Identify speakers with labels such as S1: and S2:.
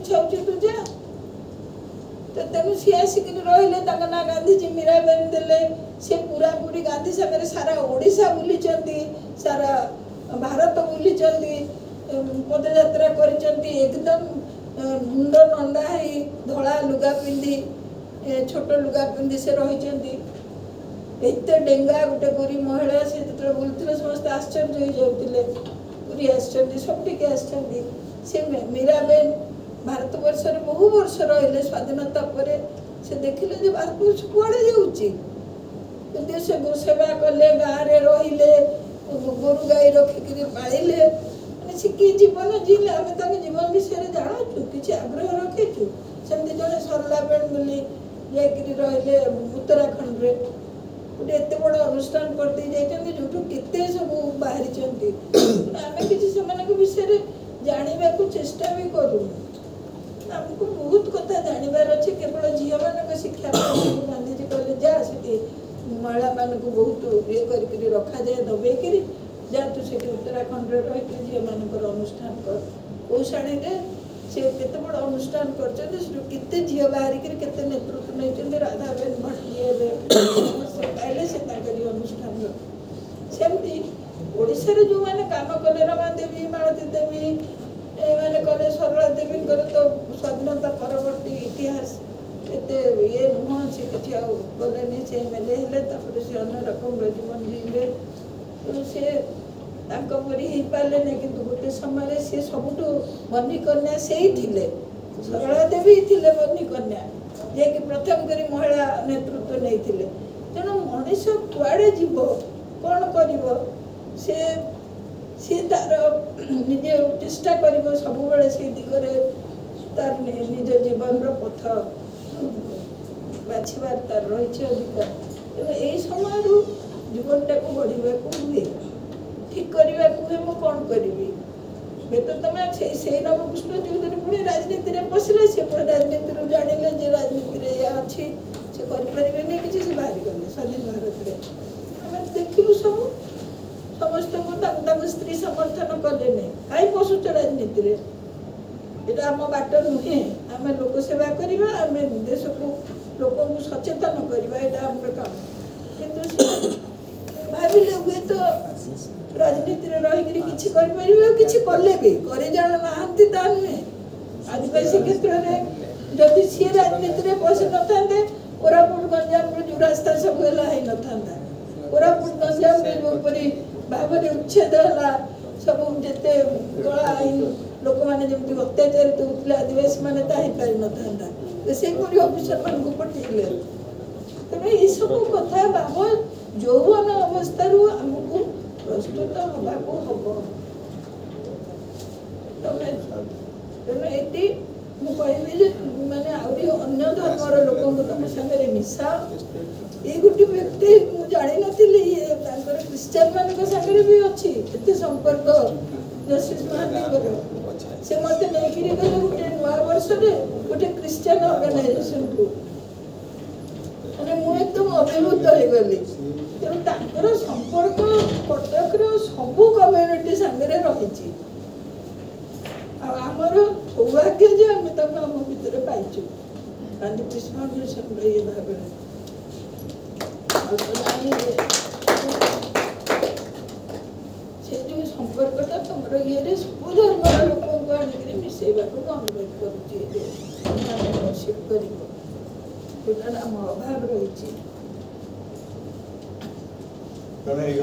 S1: इच्छा हो तू जा तो तेणु सी आसिक रही ना गांधीजी मीराबेन देले से पूरा पूरी गांधी सागर सारा ओडिशा बुली सारा भारत बुली पदयात्रा करिसेंती एकदम मुंड नंदा है धला लुगा पिंधि छोट लुगा पिंधि से रही एत डेंगा गोटे गोरी महिला से जो बुलते समस्त आश्चर्य हो जाते पूरी आश्चर्य सबटिके आश्चर्य से मीराबेन भारत वर्ष बहु वर्ष रही स्वाधीनता पर से देखिले जो भारत वर्ष कुआड़े जाऊँगी से गोसेवा कले गाँव में रहिले गोरु गाई रखिक पाले से कि जीवन जीले आम जीवन विषय जानूँ कि आग्रह रखीचु सेमती जड़े सरला बेन बोली रही उत्तराखंड रे गोटे एत बड़ अनुष्ठान करदे जो केते सब बाहरी आम कि विषय जानवा को चेष्टा भी करूँ आमको बहुत कथा जानवर अच्छे केवल झील मान शिक्षा गांधीजी कहले जा से महिला मान को बहुत ये कर रखा जाए दबेक जा तू से उत्तराखंड रही झील मान अनुष्ठान कर कौशाणी से केते बड़ अनुष्ठान करते झील बाहरिक केते नेतृत्व नहीं राधाबेन भट्टजी पाइले से अनुष्ठान सेमती ओडिशा जो मैंने काम कले रमा देवी मालती देवी मैंने कले सरला देवी तो स्वाधीनता परवर्ती इतिहास एते ये नुह से किसी गले से एमएलए हेले से अन्य रकम जीवन जीले तो से परी हो पारे ना कि गोटे समय सी सबुठ बनी कन्या से ही थिले सरला देवी थिले बनी कन्या जे कि प्रथम करी महिला नेतृत्व नहीं थिले तेणु मनीष कुआड़े जीव कौन कर सी तार निजे चेष्टा कर सब से दिगरे तार निज जीवन पथ बाछवार तार रही अधिकार तेणु यही समय जीवनटा को बढ़ा हुए ठीक करने को कौन करी तो तुम से नवकृष्ण चौधरी पुणी राजनीति में पशिले से राजनीति जानिले जे राजनीति या अच्छी से करें कि से बाहरी गले स्वाधीन भारत में आम देखिलु सब समस्त को स्त्री समर्थन कले कहीं पशुच राजनीति ये आम बाट नुहे आम लोक सेवा करवा आम देश को लोक सचेतन करवा यहाँ आम काम कि भाविले हुए तो राजनीति रही किसी कले भी करे जान ना नुहे आदिवासी क्षेत्र में जदि सी राजनीति में पशि न था कोरापुट गंजाम जो रास्ता सब है न था कोरापुट गंजाम जोपरी भाव में उच्छेद है सब जिते कला आईन लोक मैंने जमी अत्याचारित होते आदिवासी मैंने पारि न था से अफिसर मान को पठेले तेनाली ये सब कथा भाव यौवन अवस्था आमको प्रस्तुत होगाको हम तेना ये मुझे माने अन्य धर्मर लोक तुम सागर मिसा ये गोटे व्यक्ति मुझे जानी नी ये क्रिश्चियन मान सागर भी अच्छी एत संपर्क जस्टिस महांती से मत नहीं गले गोटे नुआ वर्ष गोटे क्रिश्चियन ऑर्गेनाइजेशन को मुझे एकदम अभिभूत हो गली तेणु संपर्क कटक सबू कम्युनिटी सागर रही आमर सौभाग्य जे आम आम भितर पाइचु गांधी कृष्ण मिशन ये भाव से जो संपर्कटा तुम ये सब धर्म लोक को आनिक मिसेबा अनुरोध कर अभाव रही